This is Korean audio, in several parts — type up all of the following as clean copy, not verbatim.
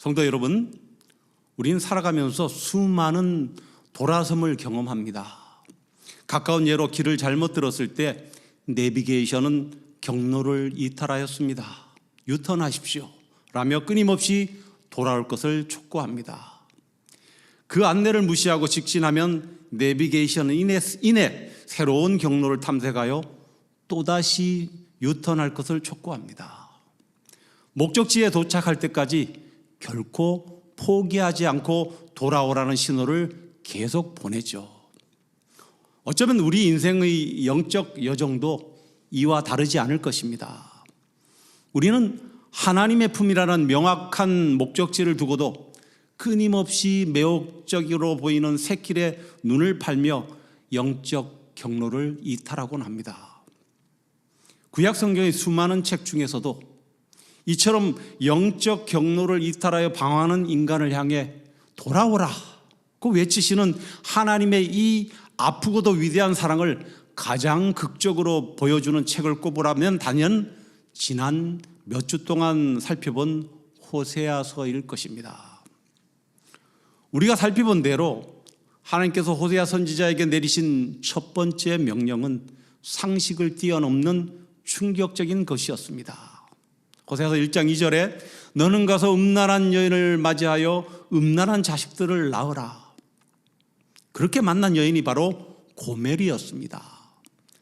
성도 여러분, 우리는 살아가면서 수많은 돌아섬을 경험합니다. 가까운 예로 길을 잘못 들었을 때 내비게이션은 경로를 이탈하였습니다. 유턴하십시오 라며 끊임없이 돌아올 것을 촉구합니다. 그 안내를 무시하고 직진하면 내비게이션은 이내 새로운 경로를 탐색하여 또다시 유턴할 것을 촉구합니다. 목적지에 도착할 때까지 결코 포기하지 않고 돌아오라는 신호를 계속 보내죠. 어쩌면 우리 인생의 영적 여정도 이와 다르지 않을 것입니다. 우리는 하나님의 품이라는 명확한 목적지를 두고도 끊임없이 매혹적으로 보이는 샛길에 눈을 팔며 영적 경로를 이탈하곤 합니다. 구약 성경의 수많은 책 중에서도 이처럼 영적 경로를 이탈하여 방황하는 인간을 향해 돌아오라고 외치시는 하나님의 이 아프고도 위대한 사랑을 가장 극적으로 보여주는 책을 꼽으라면 단연 지난 몇 주 동안 살펴본 호세아서일 것입니다. 우리가 살펴본 대로 하나님께서 호세아 선지자에게 내리신 첫 번째 명령은 상식을 뛰어넘는 충격적인 것이었습니다. 호세아서 1장 2절에 너는 가서 음란한 여인을 맞이하여 음란한 자식들을 낳으라. 그렇게 만난 여인이 바로 고멜이었습니다.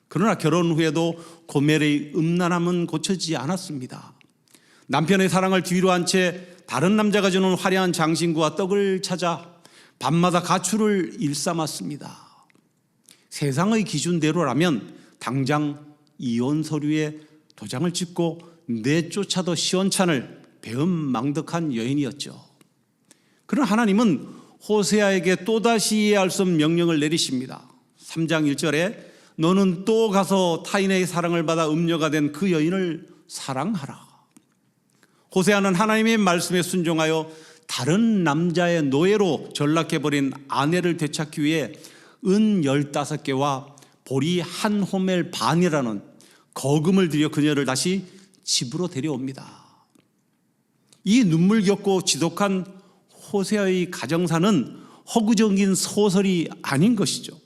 그러나 결혼 후에도 고멜의 음란함은 고쳐지지 않았습니다. 남편의 사랑을 뒤로 한 채 다른 남자가 주는 화려한 장신구와 떡을 찾아 밤마다 가출을 일삼았습니다. 세상의 기준대로라면 당장 이혼 서류에 도장을 찍고 내쫓아도 시원찮을 배은망덕한 여인이었죠. 그러나 하나님은 호세아에게 또다시 이해할 수 없는 명령을 내리십니다. 3장 1절에 너는 또 가서 타인의 사랑을 받아 음녀가 된 그 여인을 사랑하라. 호세아는 하나님의 말씀에 순종하여 다른 남자의 노예로 전락해버린 아내를 되찾기 위해 은 15개와 보리 한 호멜 반이라는 거금을 들여 그녀를 다시 집으로 데려옵니다. 이 눈물겹고 지독한 호세아의 가정사는 허구적인 소설이 아닌 것이죠.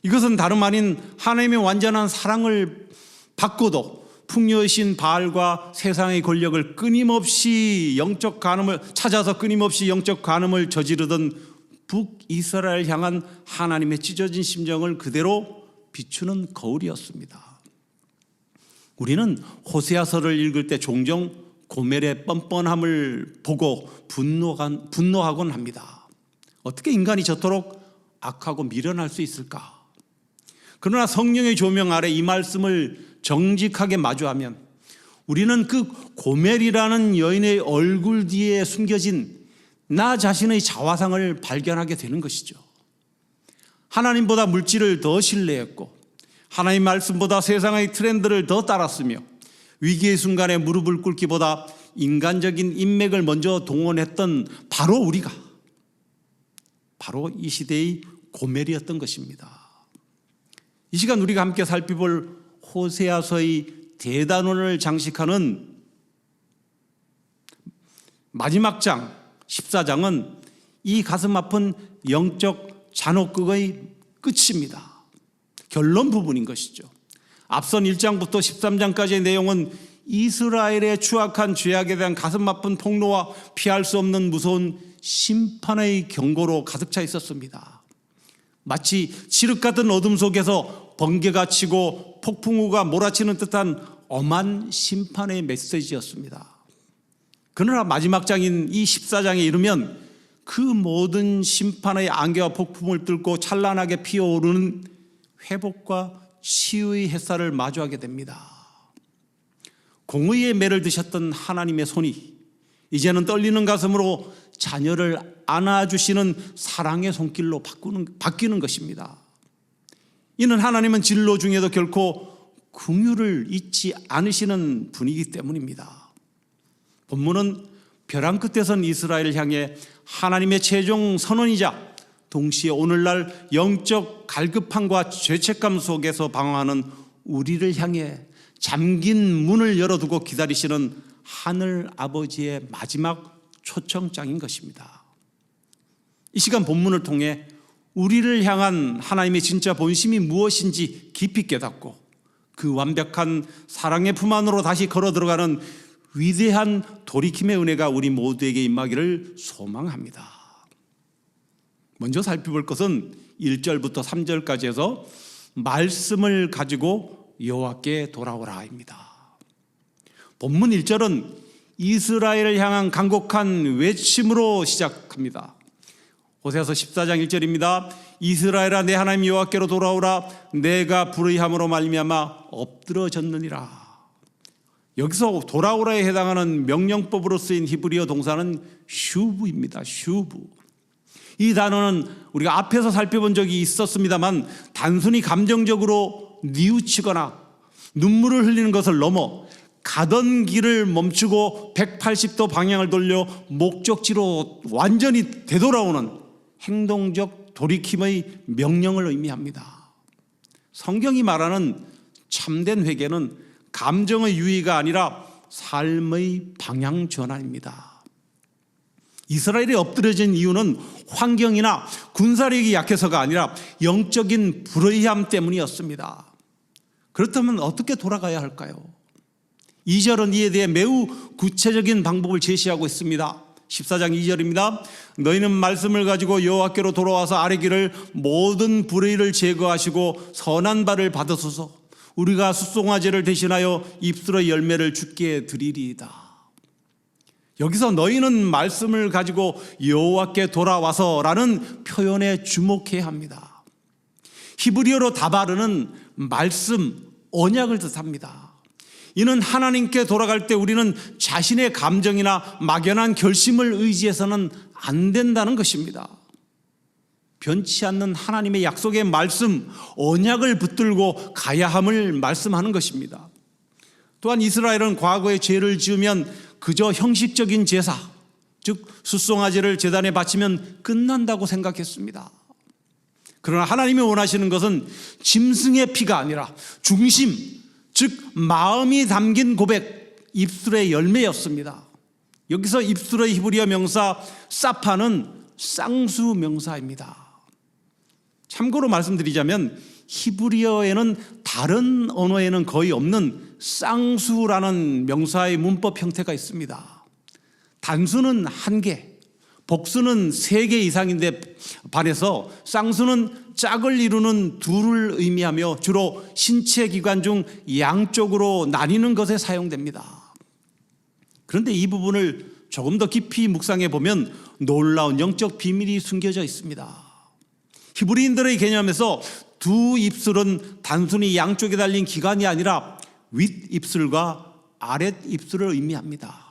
이것은 다름 아닌 하나님의 완전한 사랑을 받고도 풍요이신 바알과 세상의 권력을 끊임없이 영적 간음을 찾아서 끊임없이 영적 간음을 저지르던 북이스라엘 향한 하나님의 찢어진 심정을 그대로 비추는 거울이었습니다. 우리는 호세아서를 읽을 때 종종 고멜의 뻔뻔함을 보고 분노하곤 합니다. 어떻게 인간이 저토록 악하고 미련할 수 있을까? 그러나 성령의 조명 아래 이 말씀을 정직하게 마주하면 우리는 그 고멜이라는 여인의 얼굴 뒤에 숨겨진 나 자신의 자화상을 발견하게 되는 것이죠. 하나님보다 물질을 더 신뢰했고 하나님 말씀보다 세상의 트렌드를 더 따랐으며 위기의 순간에 무릎을 꿇기보다 인간적인 인맥을 먼저 동원했던 바로 우리가 바로 이 시대의 고멜이었던 것입니다. 이 시간 우리가 함께 살펴볼 호세아서의 대단원을 장식하는 마지막 장 14장은 이 가슴 아픈 영적 잔혹극의 끝입니다. 결론 부분인 것이죠. 앞선 1장부터 13장까지의 내용은 이스라엘의 추악한 죄악에 대한 가슴 아픈 폭로와 피할 수 없는 무서운 심판의 경고로 가득 차 있었습니다. 마치 칠흑 같은 어둠 속에서 번개가 치고 폭풍우가 몰아치는 듯한 엄한 심판의 메시지였습니다. 그러나 마지막 장인 이 14장에 이르면 그 모든 심판의 안개와 폭풍을 뚫고 찬란하게 피어오르는 회복과 치유의 햇살을 마주하게 됩니다. 공의의 매를 드셨던 하나님의 손이 이제는 떨리는 가슴으로 자녀를 안아주시는 사랑의 손길로 바뀌는 것입니다. 이는 하나님은 진로 중에도 결코 긍휼을 잊지 않으시는 분이기 때문입니다. 본문은 벼랑 끝에 선 이스라엘을 향해 하나님의 최종 선언이자 동시에 오늘날 영적 갈급함과 죄책감 속에서 방황하는 우리를 향해 잠긴 문을 열어두고 기다리시는 하늘 아버지의 마지막 초청장인 것입니다. 이 시간 본문을 통해 우리를 향한 하나님의 진짜 본심이 무엇인지 깊이 깨닫고 그 완벽한 사랑의 품 안으로 다시 걸어 들어가는 위대한 돌이킴의 은혜가 우리 모두에게 임하기를 소망합니다. 먼저 살펴볼 것은 1절부터 3절까지 해서 말씀을 가지고 여호와께 돌아오라입니다. 본문 1절은 이스라엘을 향한 간곡한 외침으로 시작합니다. 호세아서 14장 1절입니다. 이스라엘아 내 하나님 여호와께로 돌아오라. 내가 불의함으로 말미암아 엎드러졌느니라. 여기서 돌아오라에 해당하는 명령법으로 쓰인 히브리어 동사는 슈브입니다. 슈브. 이 단어는 우리가 앞에서 살펴본 적이 있었습니다만 단순히 감정적으로 뉘우치거나 눈물을 흘리는 것을 넘어 가던 길을 멈추고 180도 방향을 돌려 목적지로 완전히 되돌아오는 행동적 돌이킴의 명령을 의미합니다. 성경이 말하는 참된 회개는 감정의 유의가 아니라 삶의 방향 전환입니다. 이스라엘이 엎드려진 이유는 환경이나 군사력이 약해서가 아니라 영적인 불의함 때문이었습니다. 그렇다면 어떻게 돌아가야 할까요? 2절은 이에 대해 매우 구체적인 방법을 제시하고 있습니다. 14장 2절입니다. 너희는 말씀을 가지고 여호와께로 돌아와서 아뢰기를 모든 불의를 제거하시고 선한 바를 받으소서. 우리가 숫송아지를 대신하여 입술의 열매를 주께 드리리이다. 여기서 너희는 말씀을 가지고 여호와께 돌아와서라는 표현에 주목해야 합니다. 히브리어로 다바르는 말씀, 언약을 뜻합니다. 이는 하나님께 돌아갈 때 우리는 자신의 감정이나 막연한 결심을 의지해서는 안 된다는 것입니다. 변치 않는 하나님의 약속의 말씀, 언약을 붙들고 가야 함을 말씀하는 것입니다. 또한 이스라엘은 과거에 죄를 지으면 그저 형식적인 제사, 즉 숫송아지를 제단에 바치면 끝난다고 생각했습니다. 그러나 하나님이 원하시는 것은 짐승의 피가 아니라 중심, 즉 마음이 담긴 고백, 입술의 열매였습니다. 여기서 입술의 히브리어 명사 사파는 쌍수 명사입니다. 참고로 말씀드리자면 히브리어에는 다른 언어에는 거의 없는 쌍수라는 명사의 문법 형태가 있습니다. 단수는 1개, 복수는 3개 이상인데 반해서 쌍수는 짝을 이루는 둘을 의미하며 주로 신체 기관 중 양쪽으로 나뉘는 것에 사용됩니다. 그런데 이 부분을 조금 더 깊이 묵상해 보면 놀라운 영적 비밀이 숨겨져 있습니다. 히브리인들의 개념에서 두 입술은 단순히 양쪽에 달린 기관이 아니라 윗입술과 아랫입술을 의미합니다.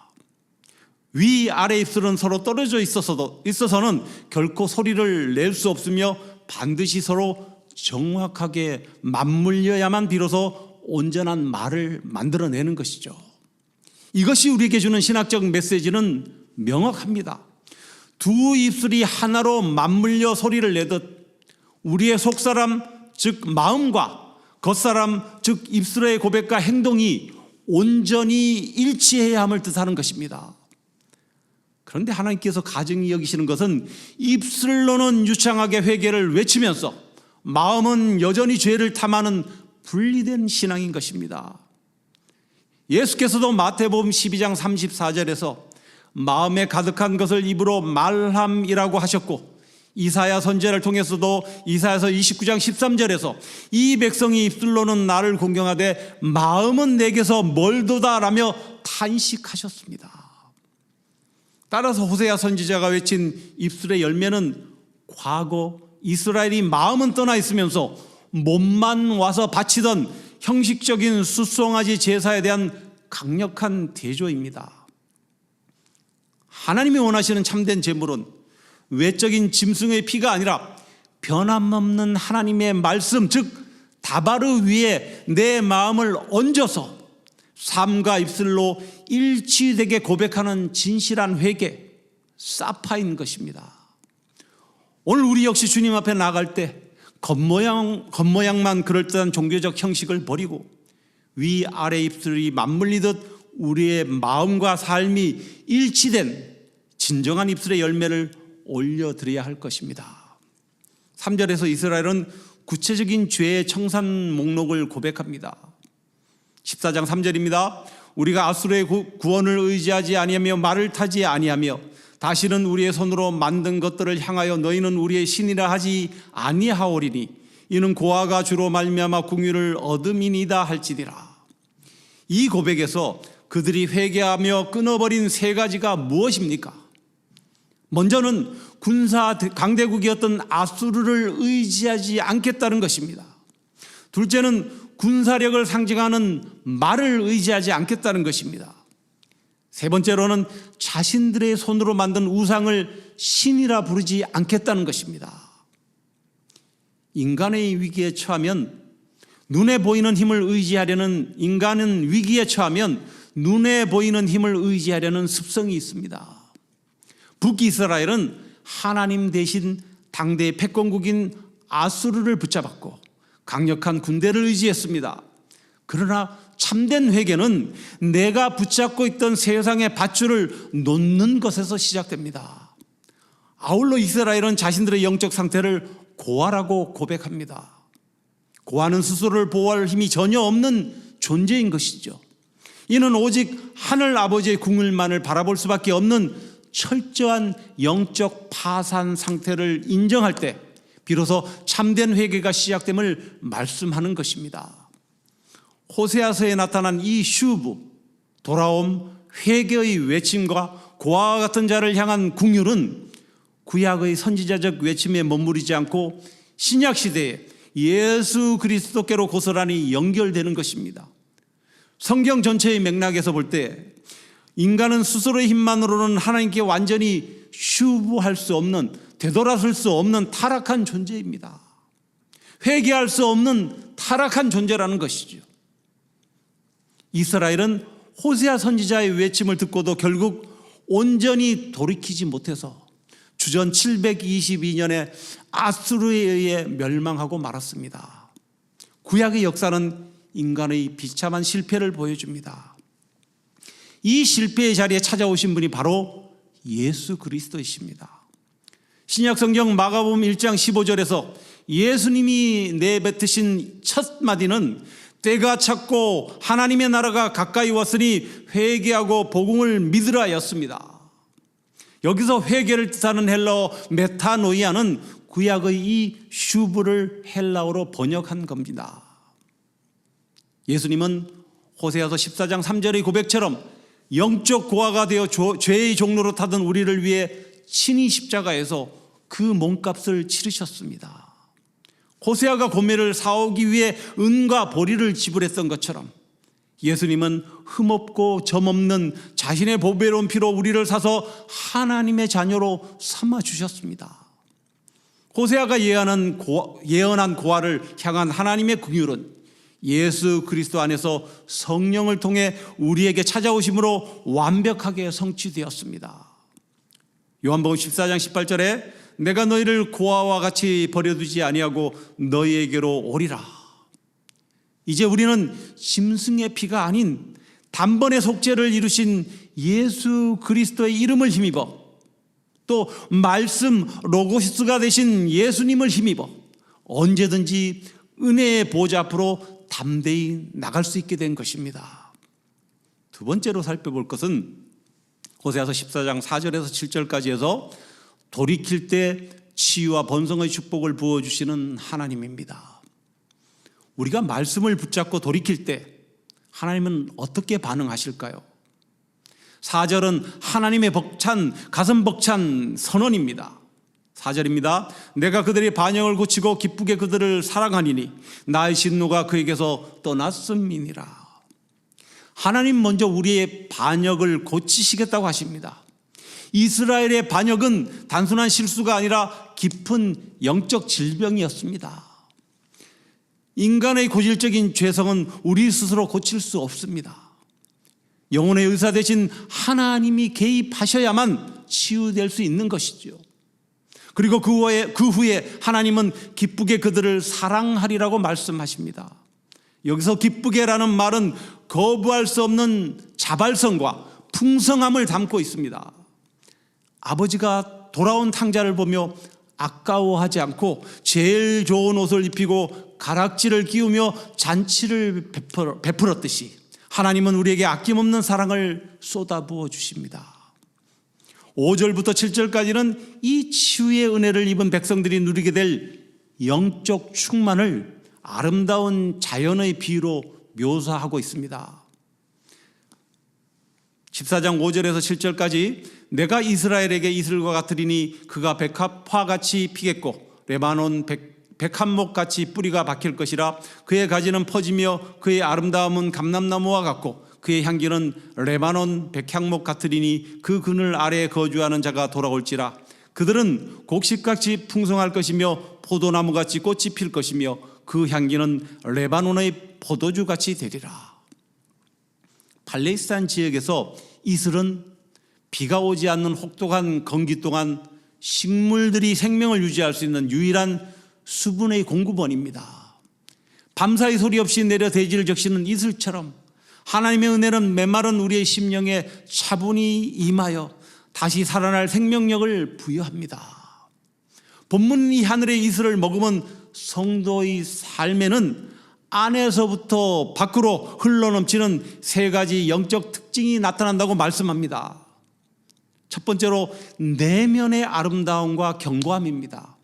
위, 아래 입술은 서로 떨어져 있어서는 결코 소리를 낼 수 없으며 반드시 서로 정확하게 맞물려야만 비로소 온전한 말을 만들어내는 것이죠. 이것이 우리에게 주는 신학적 메시지는 명확합니다. 두 입술이 하나로 맞물려 소리를 내듯 우리의 속사람, 즉 마음과 겉사람, 즉 입술의 고백과 행동이 온전히 일치해야 함을 뜻하는 것입니다. 그런데 하나님께서 가증히 여기시는 것은 입술로는 유창하게 회개를 외치면서 마음은 여전히 죄를 탐하는 분리된 신앙인 것입니다. 예수께서도 마태복음 12장 34절에서 마음에 가득한 것을 입으로 말함이라고 하셨고, 이사야 선지자를 통해서도 이사야서 29장 13절에서 이 백성이 입술로는 나를 공경하되 마음은 내게서 멀도다라며 탄식하셨습니다. 따라서 호세아 선지자가 외친 입술의 열매는 과거 이스라엘이 마음은 떠나 있으면서 몸만 와서 바치던 형식적인 숫송아지 제사에 대한 강력한 대조입니다. 하나님이 원하시는 참된 제물은 외적인 짐승의 피가 아니라 변함없는 하나님의 말씀, 즉 다바르 위에 내 마음을 얹어서 삶과 입술로 일치되게 고백하는 진실한 회개, 사파인 것입니다. 오늘 우리 역시 주님 앞에 나갈 때 겉모양만 그럴듯한 종교적 형식을 버리고 위, 아래 입술이 맞물리듯 우리의 마음과 삶이 일치된 진정한 입술의 열매를 올려드려야 할 것입니다. 3절에서 이스라엘은 구체적인 죄의 청산 목록을 고백합니다. 14장 3절입니다. 우리가 아수르의 구원을 의지하지 아니하며 말을 타지 아니하며 다시는 우리의 손으로 만든 것들을 향하여 너희는 우리의 신이라 하지 아니하오리니 이는 고아가 주로 말미암아 궁유를 얻음이니이다 할지니라. 이 고백에서 그들이 회개하며 끊어버린 세 가지가 무엇입니까? 먼저는 군사 강대국이었던 아수르를 의지하지 않겠다는 것입니다. 둘째는 군사력을 상징하는 말을 의지하지 않겠다는 것입니다. 세 번째로는 자신들의 손으로 만든 우상을 신이라 부르지 않겠다는 것입니다. 인간의 위기에 처하면 눈에 보이는 힘을 의지하려는 인간은 위기에 처하면 눈에 보이는 힘을 의지하려는 습성이 있습니다. 북이스라엘은 하나님 대신 당대의 패권국인 아수르를 붙잡았고 강력한 군대를 의지했습니다. 그러나 참된 회개는 내가 붙잡고 있던 세상의 밧줄을 놓는 것에서 시작됩니다. 아울러 이스라엘은 자신들의 영적 상태를 고아라고 고백합니다. 고아는 스스로를 보호할 힘이 전혀 없는 존재인 것이죠. 이는 오직 하늘 아버지의 궁을만을 바라볼 수밖에 없는 철저한 영적 파산 상태를 인정할 때 비로소 참된 회개가 시작됨을 말씀하는 것입니다. 호세아서에 나타난 이 슈브, 돌아옴, 회개의 외침과 고아와 같은 자를 향한 궁율은 구약의 선지자적 외침에 머무르지 않고 신약 시대에 예수 그리스도께로 고스란히 연결되는 것입니다. 성경 전체의 맥락에서 볼 때 인간은 스스로의 힘만으로는 하나님께 완전히 슈브할 수 없는, 되돌아설 수 없는 타락한 존재입니다. 회개할 수 없는 타락한 존재라는 것이죠. 이스라엘은 호세아 선지자의 외침을 듣고도 결국 온전히 돌이키지 못해서 주전 722년에 아수르에 의해 멸망하고 말았습니다. 구약의 역사는 인간의 비참한 실패를 보여줍니다. 이 실패의 자리에 찾아오신 분이 바로 예수 그리스도이십니다. 신약 성경 마가복음 1장 15절에서 예수님이 내뱉으신 첫 마디는 때가 찼고 하나님의 나라가 가까이 왔으니 회개하고 복음을 믿으라였습니다. 여기서 회개를 뜻하는 헬라어 메타노이아는 구약의 이 슈브를 헬라어로 번역한 겁니다. 예수님은 호세아서 14장 3절의 고백처럼 영적 고아가 되어 죄의 종로로 타던 우리를 위해 친히 십자가에서 그 몸값을 치르셨습니다. 호세아가 고멜을 사오기 위해 은과 보리를 지불했던 것처럼 예수님은 흠없고 점없는 자신의 보배로운 피로 우리를 사서 하나님의 자녀로 삼아주셨습니다. 호세아가 예언한 고아를 향한 하나님의 긍휼은 예수 그리스도 안에서 성령을 통해 우리에게 찾아오심으로 완벽하게 성취되었습니다. 요한복음 14장 18절에 내가 너희를 고아와 같이 버려두지 아니하고 너희에게로 오리라. 이제 우리는 짐승의 피가 아닌 단번에 속죄를 이루신 예수 그리스도의 이름을 힘입어 또 말씀 로고스가 되신 예수님을 힘입어 언제든지 은혜의 보좌 앞으로 담대히 나갈 수 있게 된 것입니다. 두 번째로 살펴볼 것은 호세아서 14장 4절에서 7절까지 해서 돌이킬 때 치유와 번성의 축복을 부어주시는 하나님입니다. 우리가 말씀을 붙잡고 돌이킬 때 하나님은 어떻게 반응하실까요? 4절은 하나님의 가슴 벅찬 선언입니다. 4절입니다. 내가 그들의 반역을 고치고 기쁘게 그들을 사랑하니니 나의 진노가 그에게서 떠났음이니라. 하나님 먼저 우리의 반역을 고치시겠다고 하십니다. 이스라엘의 반역은 단순한 실수가 아니라 깊은 영적 질병이었습니다. 인간의 고질적인 죄성은 우리 스스로 고칠 수 없습니다. 영혼의 의사 대신 하나님이 개입하셔야만 치유될 수 있는 것이죠. 그리고 그 후에 하나님은 기쁘게 그들을 사랑하리라고 말씀하십니다. 여기서 기쁘게라는 말은 거부할 수 없는 자발성과 풍성함을 담고 있습니다. 아버지가 돌아온 탕자를 보며 아까워하지 않고 제일 좋은 옷을 입히고 가락지를 끼우며 잔치를 베풀었듯이 하나님은 우리에게 아낌없는 사랑을 쏟아부어 주십니다. 5절부터 7절까지는 이 치유의 은혜를 입은 백성들이 누리게 될 영적 충만을 아름다운 자연의 비유로 묘사하고 있습니다. 14장 5절에서 7절까지 내가 이스라엘에게 이슬과 같으리니 그가 백합화같이 피겠고 레바논 백합목같이 뿌리가 박힐 것이라. 그의 가지는 퍼지며 그의 아름다움은 감람나무와 같고 그의 향기는 레바논 백향목 같으리니 그 그늘 아래에 거주하는 자가 돌아올지라. 그들은 곡식같이 풍성할 것이며 포도나무같이 꽃이 필 것이며 그 향기는 레바논의 포도주같이 되리라. 팔레스타인 지역에서 이슬은 비가 오지 않는 혹독한 건기 동안 식물들이 생명을 유지할 수 있는 유일한 수분의 공급원입니다. 밤사이 소리 없이 내려 대지를 적시는 이슬처럼 하나님의 은혜는 메마른 우리의 심령에 차분히 임하여 다시 살아날 생명력을 부여합니다. 본문 이 하늘의 이슬을 머금은 성도의 삶에는 안에서부터 밖으로 흘러넘치는 세 가지 영적 특징이 나타난다고 말씀합니다. 첫 번째로 내면의 아름다움과 견고함입니다.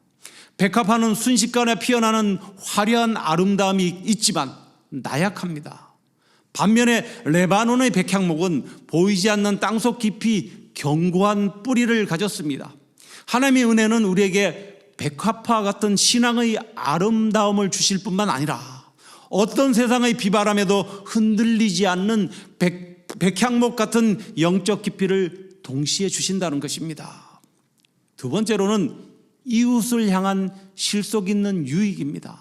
백합화는 순식간에 피어나는 화려한 아름다움이 있지만 나약합니다. 반면에 레바논의 백향목은 보이지 않는 땅속 깊이 견고한 뿌리를 가졌습니다. 하나님의 은혜는 우리에게 백합화 같은 신앙의 아름다움을 주실 뿐만 아니라 어떤 세상의 비바람에도 흔들리지 않는 백향목 같은 영적 깊이를 동시에 주신다는 것입니다. 두 번째로는 이웃을 향한 실속 있는 유익입니다.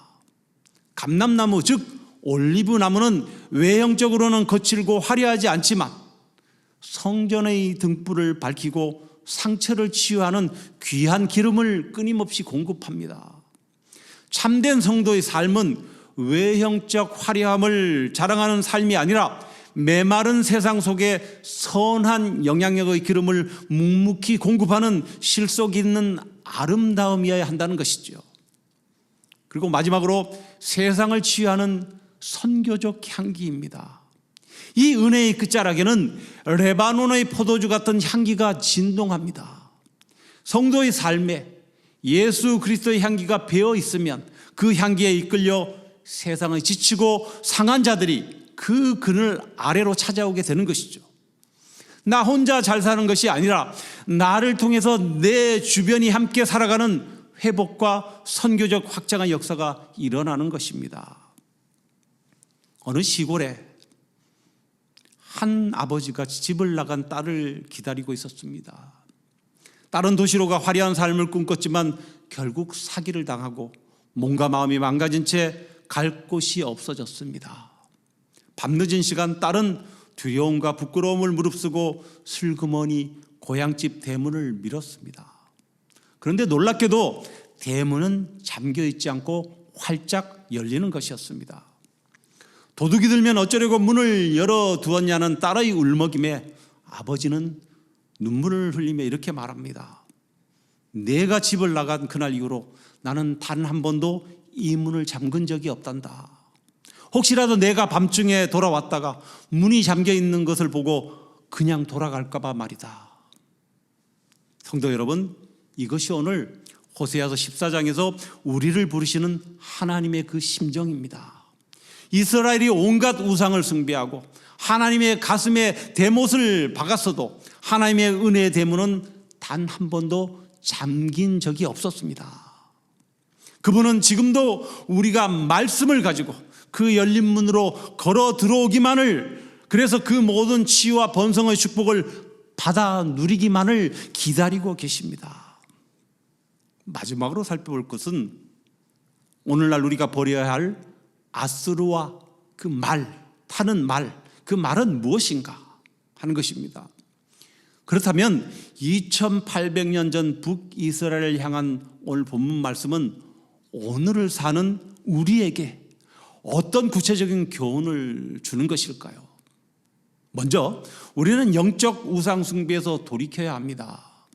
감람나무 즉 올리브나무는 외형적으로는 거칠고 화려하지 않지만 성전의 등불을 밝히고 상처를 치유하는 귀한 기름을 끊임없이 공급합니다. 참된 성도의 삶은 외형적 화려함을 자랑하는 삶이 아니라 메마른 세상 속에 선한 영향력의 기름을 묵묵히 공급하는 실속 있는 아름다움이어야 한다는 것이죠. 그리고 마지막으로 세상을 치유하는 선교적 향기입니다. 이 은혜의 끝자락에는 레바논의 포도주 같은 향기가 진동합니다. 성도의 삶에 예수 그리스도의 향기가 배어 있으면 그 향기에 이끌려 세상의 지치고 상한 자들이 그 그늘 아래로 찾아오게 되는 것이죠. 나 혼자 잘 사는 것이 아니라 나를 통해서 내 주변이 함께 살아가는 회복과 선교적 확장의 역사가 일어나는 것입니다. 어느 시골에 한 아버지가 집을 나간 딸을 기다리고 있었습니다. 딸은 도시로 가 화려한 삶을 꿈꿨지만 결국 사기를 당하고 몸과 마음이 망가진 채 갈 곳이 없어졌습니다. 밤늦은 시간 딸은 두려움과 부끄러움을 무릅쓰고 슬그머니 고향집 대문을 밀었습니다. 그런데 놀랍게도 대문은 잠겨있지 않고 활짝 열리는 것이었습니다. 도둑이 들면 어쩌려고 문을 열어두었냐는 딸의 울먹임에 아버지는 눈물을 흘리며 이렇게 말합니다. 내가 집을 나간 그날 이후로 나는 단 한 번도 이 문을 잠근 적이 없단다. 혹시라도 내가 밤중에 돌아왔다가 문이 잠겨있는 것을 보고 그냥 돌아갈까 봐 말이다. 성도 여러분, 이것이 오늘 호세아서 14장에서 우리를 부르시는 하나님의 그 심정입니다. 이스라엘이 온갖 우상을 숭배하고 하나님의 가슴에 대못을 박았어도 하나님의 은혜의 대문은 단 한 번도 잠긴 적이 없었습니다. 그분은 지금도 우리가 말씀을 가지고 그 열린 문으로 걸어 들어오기만을, 그래서 그 모든 치유와 번성의 축복을 받아 누리기만을 기다리고 계십니다. 마지막으로 살펴볼 것은 오늘날 우리가 버려야 할 아수르와 그 말, 타는 말, 그 말은 무엇인가 하는 것입니다. 그렇다면 2800년 전 북이스라엘을 향한 오늘 본문 말씀은 오늘을 사는 우리에게 어떤 구체적인 교훈을 주는 것일까요? 먼저 우리는 영적 우상 숭배에서 돌이켜야 합니다.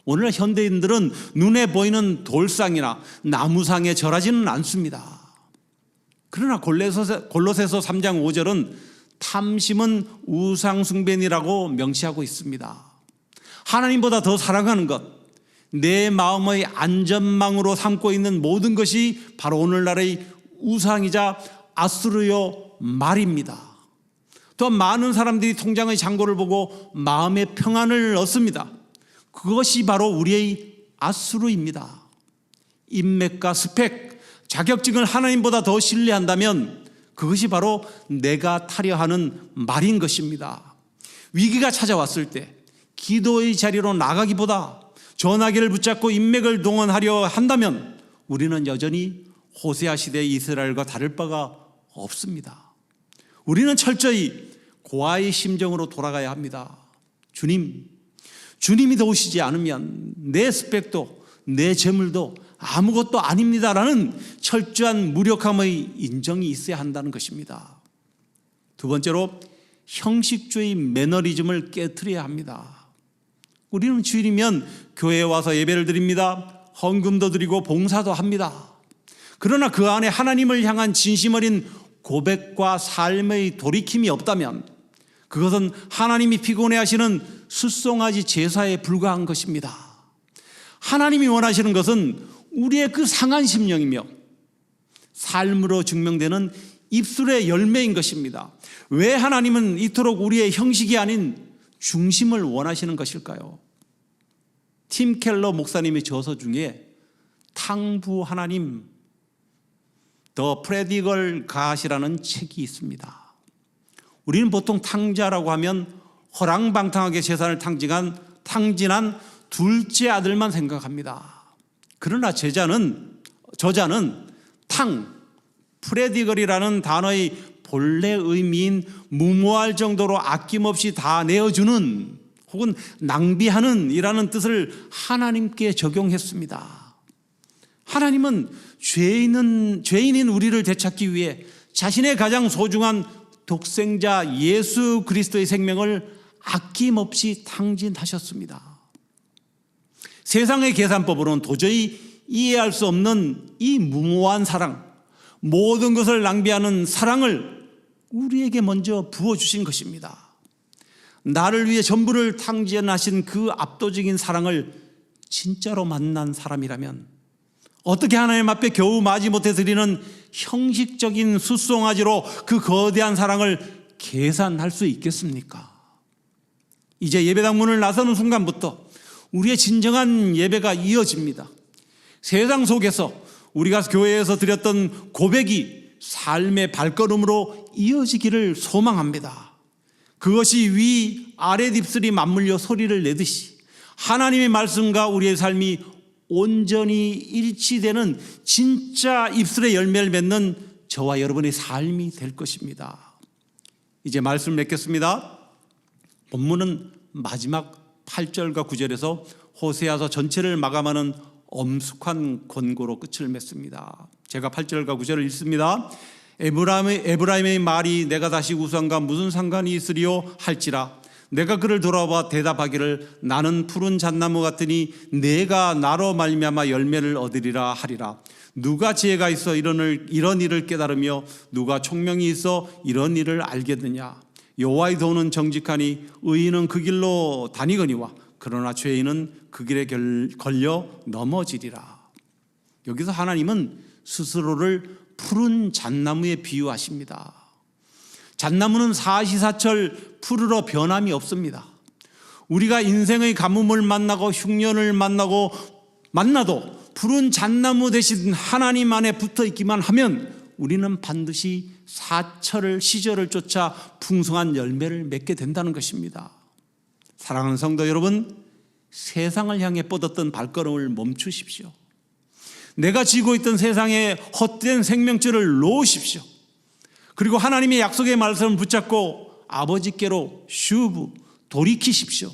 오늘날 현대인들은 눈에 보이는 돌상이나 나무상에 절하지는 않습니다. 그러나 골로새서 3장 5절은 탐심은 우상숭배니라고 명시하고 있습니다. 하나님보다 더 사랑하는 것, 내 마음의 안전망으로 삼고 있는 모든 것이 바로 오늘날의 우상이자 아수르요 말입니다. 또한 많은 사람들이 통장의 잔고를 보고 마음의 평안을 얻습니다. 그것이 바로 우리의 아수르입니다. 인맥과 스펙, 자격증을 하나님보다 더 신뢰한다면 그것이 바로 내가 타려 하는 말인 것입니다. 위기가 찾아왔을 때 기도의 자리로 나가기보다 전화기를 붙잡고 인맥을 동원하려 한다면 우리는 여전히 호세아 시대의 이스라엘과 다를 바가 없습니다. 우리는 철저히 고아의 심정으로 돌아가야 합니다. 주님이 도우시지 않으면 내 스펙도 내 재물도 아무것도 아닙니다라는 철저한 무력함의 인정이 있어야 한다는 것입니다. 두 번째로 형식주의 매너리즘을 깨트려야 합니다. 우리는 주일이면 교회에 와서 예배를 드립니다. 헌금도 드리고 봉사도 합니다. 그러나 그 안에 하나님을 향한 진심 어린 고백과 삶의 돌이킴이 없다면 그것은 하나님이 피곤해하시는 숫송아지 제사에 불과한 것입니다. 하나님이 원하시는 것은 우리의 그 상한 심령이며 삶으로 증명되는 입술의 열매인 것입니다. 왜 하나님은 이토록 우리의 형식이 아닌 중심을 원하시는 것일까요? 팀 켈러 목사님의 저서 중에 탕부 하나님 더 프레디걸 갓이라는 책이 있습니다. 우리는 보통 탕자라고 하면 허랑방탕하게 재산을 탕진한 둘째 아들만 생각합니다. 그러나 저자는 프레디걸이라는 단어의 본래 의미인 무모할 정도로 아낌없이 다 내어주는 혹은 낭비하는 이라는 뜻을 하나님께 적용했습니다. 하나님은 죄인인 우리를 되찾기 위해 자신의 가장 소중한 독생자 예수 그리스도의 생명을 아낌없이 탕진하셨습니다. 세상의 계산법으로는 도저히 이해할 수 없는 이 무모한 사랑, 모든 것을 낭비하는 사랑을 우리에게 먼저 부어주신 것입니다. 나를 위해 전부를 탕진하신 그 압도적인 사랑을 진짜로 만난 사람이라면 어떻게 하나님 앞에 겨우 마지 못해 드리는 형식적인 숫송아지로 그 거대한 사랑을 계산할 수 있겠습니까? 이제 예배당 문을 나서는 순간부터 우리의 진정한 예배가 이어집니다. 세상 속에서 우리가 교회에서 드렸던 고백이 삶의 발걸음으로 이어지기를 소망합니다. 그것이 위 아래 딥슬이 맞물려 소리를 내듯이 하나님의 말씀과 우리의 삶이 온전히 일치되는 진짜 입술의 열매를 맺는 저와 여러분의 삶이 될 것입니다. 이제 말씀 맺겠습니다. 본문은 마지막 8절과 9절에서 호세아서 전체를 마감하는 엄숙한 권고로 끝을 맺습니다. 제가 8절과 9절을 읽습니다. 에브라임의 말이 내가 다시 우상과 무슨 상관이 있으리요 할지라 내가 그를 돌아봐 대답하기를 나는 푸른 잣나무 같으니 내가 나로 말미암아 열매를 얻으리라 하리라. 누가 지혜가 있어 이런 일을 깨달으며 누가 총명이 있어 이런 일을 알겠느냐. 여호와의 도는 정직하니 의인은 그 길로 다니거니와 그러나 죄인은 그 길에 걸려 넘어지리라. 여기서 하나님은 스스로를 푸른 잣나무에 비유하십니다. 잣나무는 사시사철 푸르러 변함이 없습니다. 우리가 인생의 가뭄을 만나고 흉년을 만나도 푸른 잣나무 대신 하나님 안에 붙어 있기만 하면 우리는 반드시 시절을 쫓아 풍성한 열매를 맺게 된다는 것입니다. 사랑하는 성도 여러분, 세상을 향해 뻗었던 발걸음을 멈추십시오. 내가 쥐고 있던 세상의 헛된 생명줄을 놓으십시오. 그리고 하나님의 약속의 말씀을 붙잡고 아버지께로 돌이키십시오.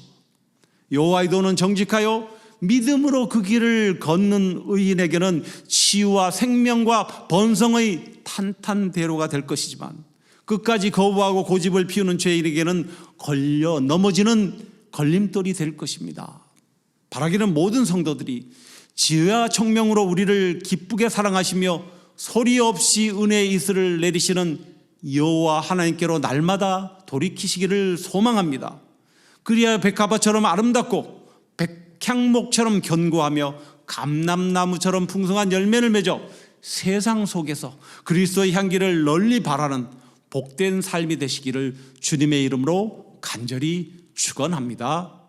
여호와의 도는 정직하여 믿음으로 그 길을 걷는 의인에게는 치유와 생명과 번성의 탄탄대로가 될 것이지만 끝까지 거부하고 고집을 피우는 죄인에게는 걸려 넘어지는 걸림돌이 될 것입니다. 바라기는 모든 성도들이 지혜와 청명으로 우리를 기쁘게 사랑하시며 소리 없이 은혜의 이슬을 내리시는 여호와 하나님께로 날마다 돌이키시기를 소망합니다. 그리하여 백합화처럼 아름답고 백향목처럼 견고하며 감람나무처럼 풍성한 열매를 맺어 세상 속에서 그리스도의 향기를 널리 바라는 복된 삶이 되시기를 주님의 이름으로 간절히 축원합니다.